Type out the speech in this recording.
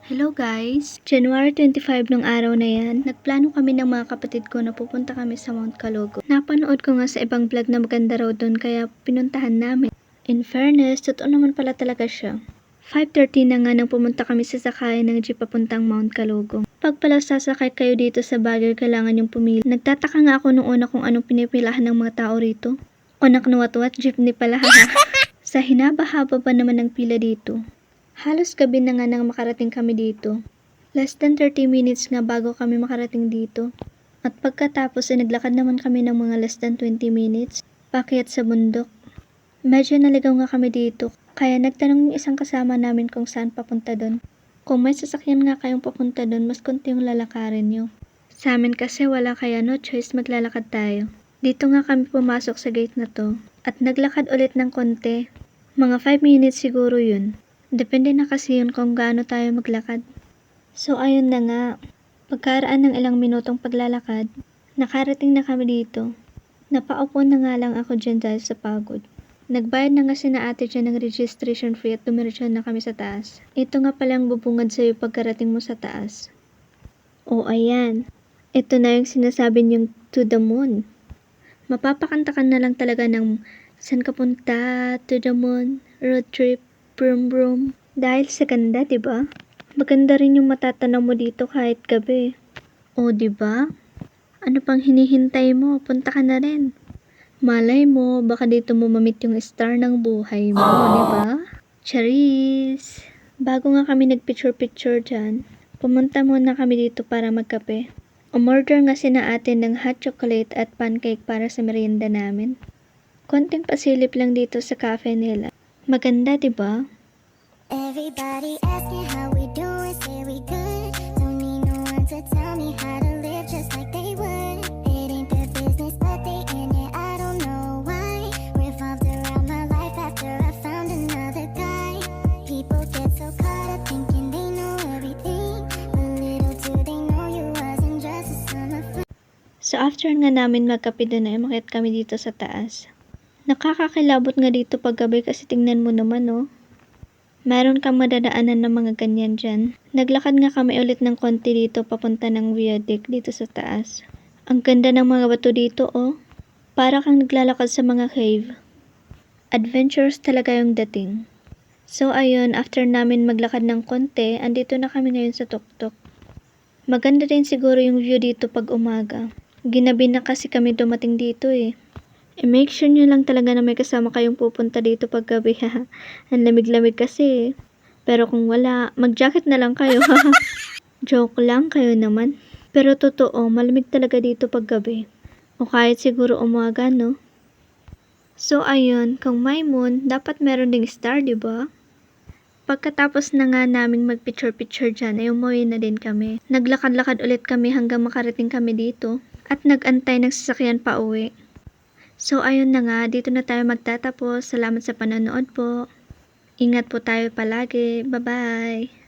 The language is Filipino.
Hello guys! January 25 nung araw na yan, nagplano kami ng mga kapatid ko na pupunta kami sa Mount Calogo. Napanood ko nga sa ibang vlog na maganda raw doon kaya pinuntahan namin. In fairness, totoo naman pala talaga siya. 5:30 na nga nang pumunta kami sa sakayan ng jeep papuntang Mount Calogo. Pag pala sasakay kayo dito sa Baguio, kailangan yung pumili. Nagtataka nga ako nung una kung anong pinipilahan ng mga tao rito. Onak na wat-wat, jeepney pala Sa hinaba-haba ba naman ng pila dito? Halos gabi na nga nang makarating kami dito. Less than 30 minutes nga bago kami makarating dito. At pagkatapos ay naglakad naman kami ng mga less than 20 minutes, paakyat sa bundok. Medyo naligaw nga kami dito, kaya nagtanong yung isang kasama namin kung saan papunta doon. Kung may sasakyan nga kayong papunta doon, mas konti yung lalakarin nyo. Sa amin kasi wala kaya no choice, maglalakad tayo. Dito nga kami pumasok sa gate na to, at naglakad ulit ng konti. Mga 5 minutes siguro yun. Depende na kasi yun kung gaano tayo maglakad. So ayun na nga, pagkaraan ng ilang minutong paglalakad, nakarating na kami dito. Napaupo na nga lang ako dyan dahil sa pagod. Nagbayad na nga sina ate dyan ng registration fee at dumiretso na kami sa taas. Ito nga palang bubungad sa'yo pagkarating mo sa taas. O ayan, ito na yung sinasabi niyong to the moon. Mapapakanta ka na lang talaga ng saan ka punta, to the moon, road trip, brum brum. Dahil sa ganda, 'di ba? Maganda rin yung matatanaw mo dito kahit gabi. O 'di ba? Ano pang hinihintay mo? Punta ka na rin. Malay mo, baka dito mo mamit yung star ng buhay mo, 'di ba? Charis! Bago nga kami nagpicture-picture dyan, pumunta muna kami dito para magkape. Umorder nga sina atin ng hot chocolate at pancake para sa merienda namin. Konting pasilip lang dito sa cafe nila. Maganda, 'di ba? Everybody asking how we doing, say we good. Don't need no one to tell me how to live just like they would. It ain't their business, but they in it, I don't know why. Revolved around my life after I found another guy. People get so caught up thinking they know everything, but little do they know you wasn't just a summer fling. So after nga namin magkape doon ay umakyat kami dito sa taas. Nakakakilabot nga dito pag gabi kasi tingnan mo naman oh. Meron kang madadaanan ng mga ganyan dyan. Naglakad nga kami ulit ng konti dito papunta ng viaduct dito sa taas. Ang ganda ng mga bato dito oh. Para kang naglalakad sa mga cave. Adventurous talaga yung dating. So ayun, after namin maglakad ng konti, andito na kami ngayon sa tuktok. Maganda din siguro yung view dito pag umaga. Ginabi na kasi kami dumating dito eh. I-make sure nyo lang talaga na may kasama kayong pupunta dito pag gabi ha. Ang lamig-lamig kasi. Pero kung wala, mag-jacket na lang kayo ha. Joke lang, kayo naman. Pero totoo, malamig talaga dito pag gabi. O kahit siguro umaga, no? So ayun, kung may moon, dapat meron ding star, di ba? Pagkatapos na nga naming mag-picture-picture dyan, ay umuwi na din kami. Naglakad-lakad ulit kami hanggang makarating kami dito. At nag-antay ng sasakyan pa uwi. So ayun na nga, dito na tayo magtatapos. Salamat sa panonood po. Ingat po tayo palagi. Bye-bye!